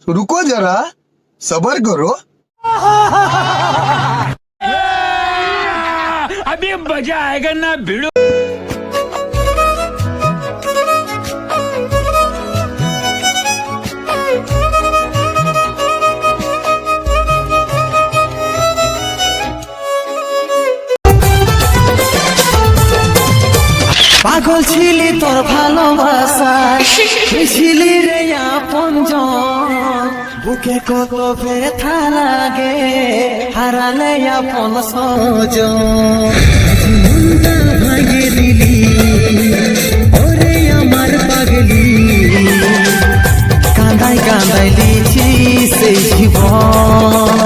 रुको जरा सबर करो। अभी मजा आएगा ना भिड़ो। পাগল ছিলি তোর ভালোবাসা ছিলি রে আপনজন বুকে কত ব্যথা লাগে হারালে আপন সজন মনটা ভাঙে দিলি ওরে আমার পাগলি কাঁদাই কাঁদাই লিখি সেই জীবন